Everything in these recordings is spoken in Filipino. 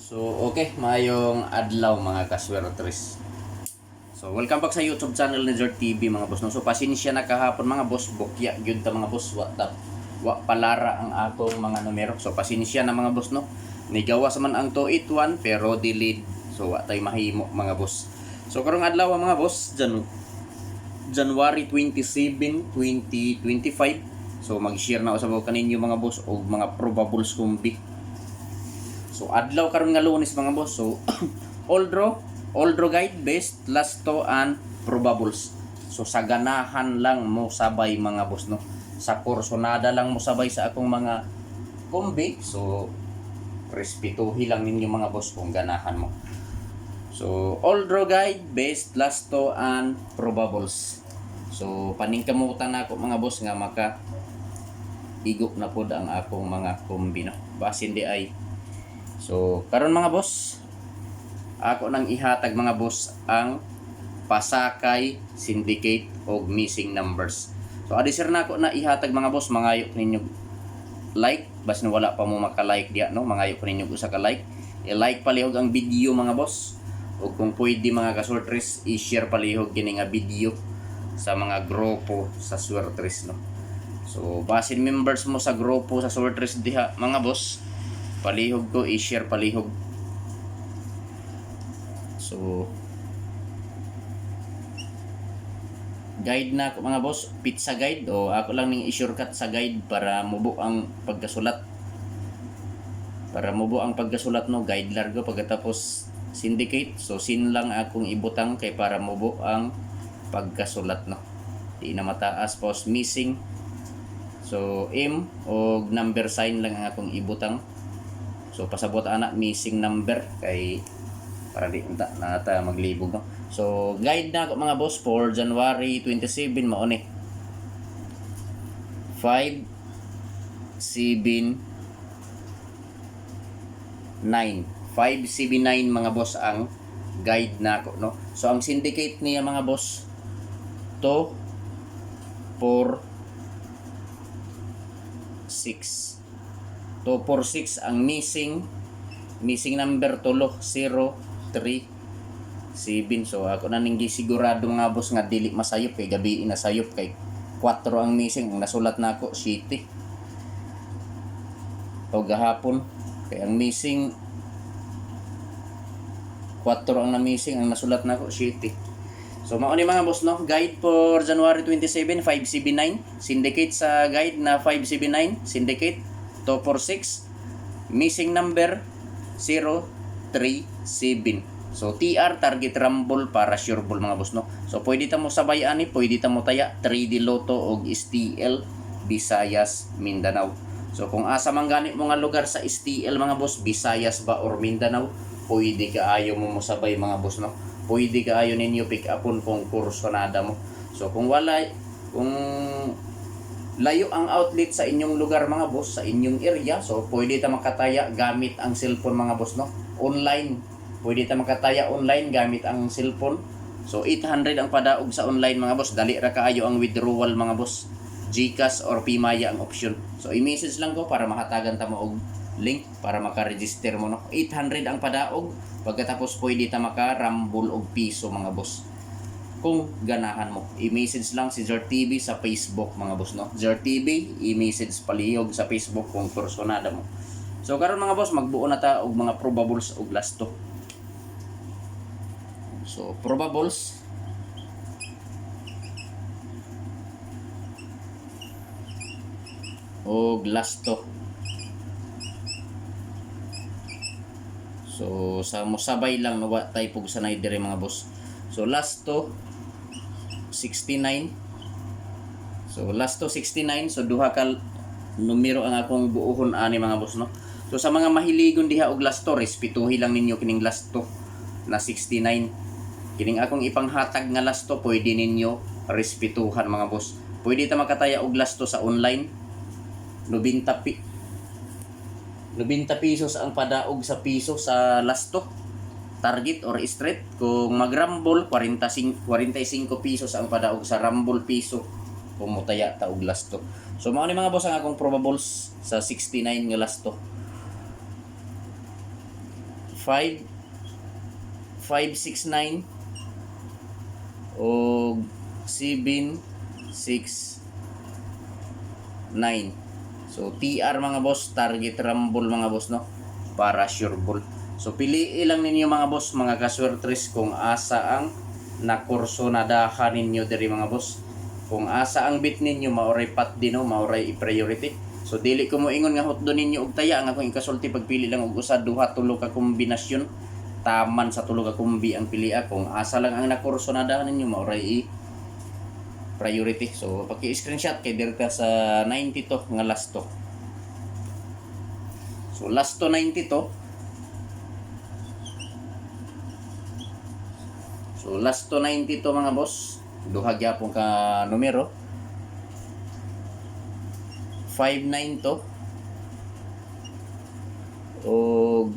So, okay, mayong adlaw mga kaswertres. So, welcome back sa YouTube channel ni Zert TV mga boss. No? So, pasensya na kahapon mga boss, bukya gyud ta mga boss, wa palara ang atong mga numero. So, pasensya na mga boss no. Nigawas man ang 281 pero delayed. So, wa tay mahimo mga boss. So, karong adlaw mga boss, January 27, 2025. So, mag-share na usab ko kaninyo mga boss og mga probables kumbi. So adlaw karon nga Lunes mga boss. So all draw guide best last to and probables. So sa ganahan lang mo sabay mga boss no. Sa kursonada lang mo sabay sa akong mga kombi. So respetuhi lang ninyo mga boss kung ganahan mo. So all draw guide best last to and probables. So paningkamutan na ako mga boss nga maka igop na pod ang akong mga kombi no. Basin di ay. So, karon mga boss, ako nang ihatag mga boss ang pasakay, syndicate o missing numbers. So, adisir na ako na ihatag mga boss, mangayok ninyo like, bas na wala pa mo maka-like diya, no? Mangayok ninyo usa ka like. I-like palihog ang video mga boss. O kung pwede mga kasortres, i-share palihog kini nga video sa mga grupo sa Swertres, no? So, basin members mo sa grupo sa Swertres diha mga boss, palihog ko, i-share palihog. So guide na ako mga boss, pizza guide o ako lang ning i-shortcut sa guide para mubo ang pagkasulat. No, guide largo pagkatapos syndicate. So sin lang akong ibutang kay para mubo ang pagkasulat no. Di na mataas pos missing. So M o number sign lang ang akong ibutang. So pasabot ana missing number kay para di nata maglibog no. So guide na ako mga boss for January 27 mao ni 5 7 9 579 mga boss ang guide na ako no. So ang syndicate niya mga boss 2 4 6 246 ang missing number 3037. So ako na ning gisigurado mga boss nga dili masayop kay gabi na sayop kay 4 ang missing. Ang nasulat na ako 7 o gahapon kay ang missing 4 ang na missing, ang nasulat na ako 7. So mao ni mga boss no, guide for January 27 579, syndicate sa guide na 579, syndicate 246, missing number 037. So TR target rumble para sure ball mga boss no. So pwede ta mo sabay ani, pwede ta mo taya 3D Lotto og STL Visayas Mindanao. So kung asa man gani mo nga lugar sa STL mga boss, Visayas ba or Mindanao, pwede kaayo mo sabay mga boss no. Pwede kaayo ninyo pick upon kung kursonada mo. So kung wala, kung layo ang outlet sa inyong lugar mga boss, sa inyong area, so pwede ta makataya gamit ang cellphone mga boss no. Online, pwede ta makataya online gamit ang cellphone. So 800 ang padaog sa online mga boss, dali ra kaayo ang withdrawal mga boss. GCash or Pimaya ang option. So i-message lang ko para makatagan ta mo og link para maka-register mo no. 800 ang padaog, pagkatapos pwede ta maka-rumble og piso mga boss. Kung ganahan mo, i-message lang si Zert TV sa Facebook mga boss no. Zert TV, i-message palihog sa Facebook kung kursonada mo. So karon mga boss, magbuo na ta og mga probables og last to. So probables og last to. So sa mosabay lang no, wa tay pug sanay dire mga boss. So last to 69. So last to 69. So duha ka numero ang akong buuhon ani mga boss no. So sa mga mahiligon diha og last to, respetuhi lang ninyo kining last to na 69. Kining akong ipanghatag nga last to, pwede ninyo respetuhan mga boss. Pwede ta makataya og last to sa online. 90 pesos ang padaog sa piso sa last to. Target or straight. Kung mag-rumble, 45 pesos ang padaog sa rumble piso. Kung mutaya ta og last to. So mao ni mga boss ang akong probables sa 69 nga last to. 569 o 769. So TR mga boss, target rumble mga boss, no, para sure ball. So piliin lang ninyo mga boss, mga kaswertres, kung asa ang nakurso na dahan ninyo diri mga boss. Kung asa ang bit ninyo maoray pat din, no, maoray i-priority. So dili ko mo ingon nga hotdo ninyo og taya nga akong ikasulti pagpili lang og usa duha tulo ka kombinasyon. Taman sa tulo ka kumbi ang pilia. Kung asa lang ang nakurso na dahan ninyo maoray priority. So paki-screenshot kay dirta sa 92 nga last to. So last to 92. So last to 92 mga boss. Duha gyapon ka numero. 59 to. O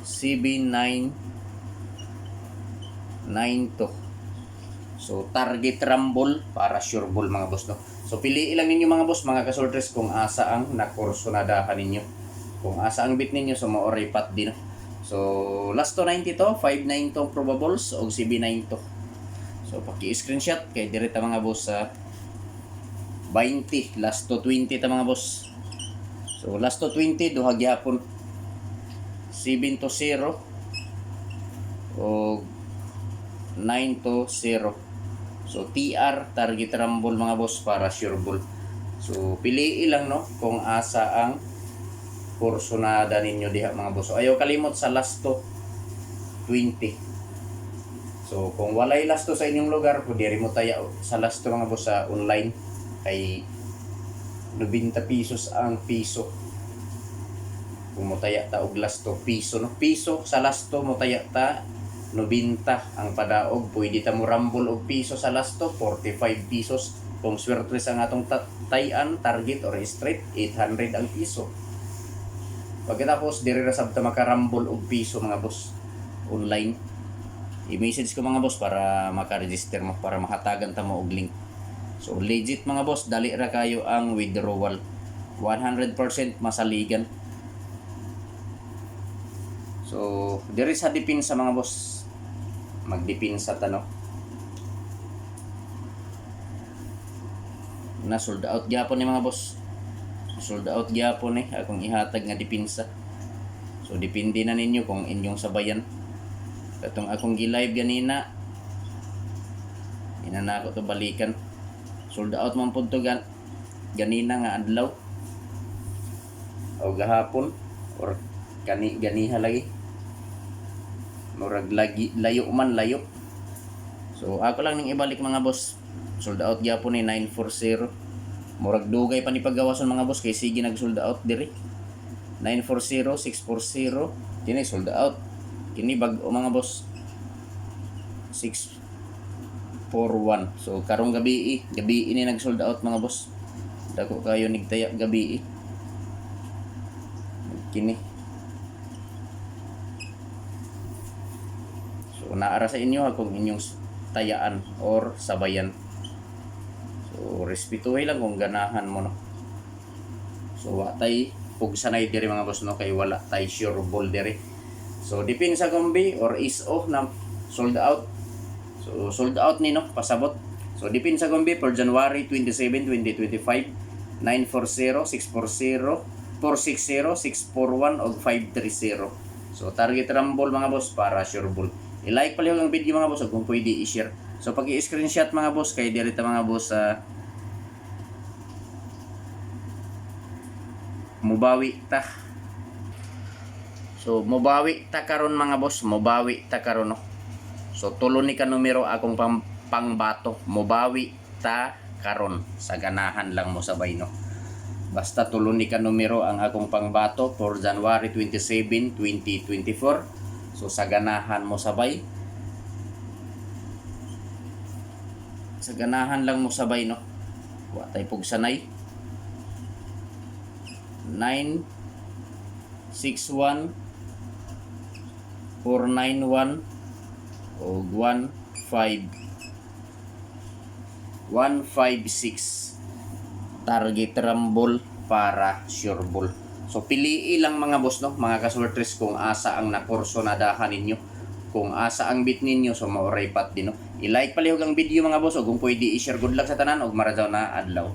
79 9 to. So target rumble para sure ball mga boss, no. So piliin lang ninyo mga boss, mga kasoltres, kung asa ang nakurso na dahan ninyo. Kung asa ang bit ninyo, so maoray pat din. So last to 90 to, 59 to probables o 79 to. So paki-screenshot kay direta mga boss sa 20, last to 20 ta mga boss. So last to 20 duha gyapon 7 to 0 o 9 to 0. So TR, target rumble mga boss, para sure ball. So piliin lang, no, kung asa ang kurso na ninyo diha mga boss. So ayaw kalimot sa last to 20. So kung walay last to sa inyong lugar, pwede rin mo taya sa last to mga boss sa online. Kay 90 pesos ang piso. Kung mo taya ta og last to piso, no, piso sa last to mo taya ta 90 ang padaog. Pwede ta mo rumble og piso sa last to 45 pesos. Kung swerte sa atong tayan, target or straight, 800 ang piso. Pagkatapos diri ra sabta makarambol og piso mga boss online. I-message ko mga boss para maka-register mo, para makatagan ta mo og link. So legit mga boss, dali ra kayo ang withdrawal. 100% masaligan. So diri sa depensa mga boss, magdepensa ta, no. Na sold out gyapon ni mga boss. Sold out gyapon akong ihatag nga depensa. So depende na ninyo kung inyong sabayan. Katong akong gi-live ganina, ina na ako to balikan. Sold out man pud to ganina nga adlaw o gahapon or ganiha lagi. Murag lagi layo man layo. So ako lang ning ibalik mga boss. Sold out gyapon ni 940. Murag dugay pa ni paggawason mga boss kay sige nag sold out diri. 940, 640 kini sold out. Kini bag-o mga boss 641. So karong gabi ini nag sold out mga boss. Dako kayo nigtaya gabi kini. So naara sa inyo kung inyong tayaan or sabayan. So respetuhay lang kung ganahan mo, no. So watay pug sanay diri mga boss, no, kay wala tay sure ball diri. So dipin sa kombi or ISO na sold out. So sold out ni, no, pasabot. So dipin sa kombi for January 27, 2025, 940, 640, 460, 641 o 530. So target rumble mga boss para sure ball. I-like pala yung video mga boss kung pwede i-share. So pag i-screenshot mga boss kay direta mga boss mubawi ta. So mubawi ta karon mga boss, mubawi ta karon, no. So tulo ni ka numero akong pangbato, mubawi ta karon, sa ganahan lang mo sabay, no. Basta tulo ni ka numero ang akong pangbato for January 27, 2024. So sa ganahan mo sabay. Sa ganahan lang mo sabay, no. Wa tay pug sanay. 961 491 o 156 target rumble para sure ball. So pilii lang mga boss no, mga kaswertres kung asa ang nakurso na dahan ninyo. Kung asa ang bit ninyo, so mauray pat din no. I-like palihog ang video mga boss, o kung pwede i-share, good luck sa tanan og marajaw na adlaw.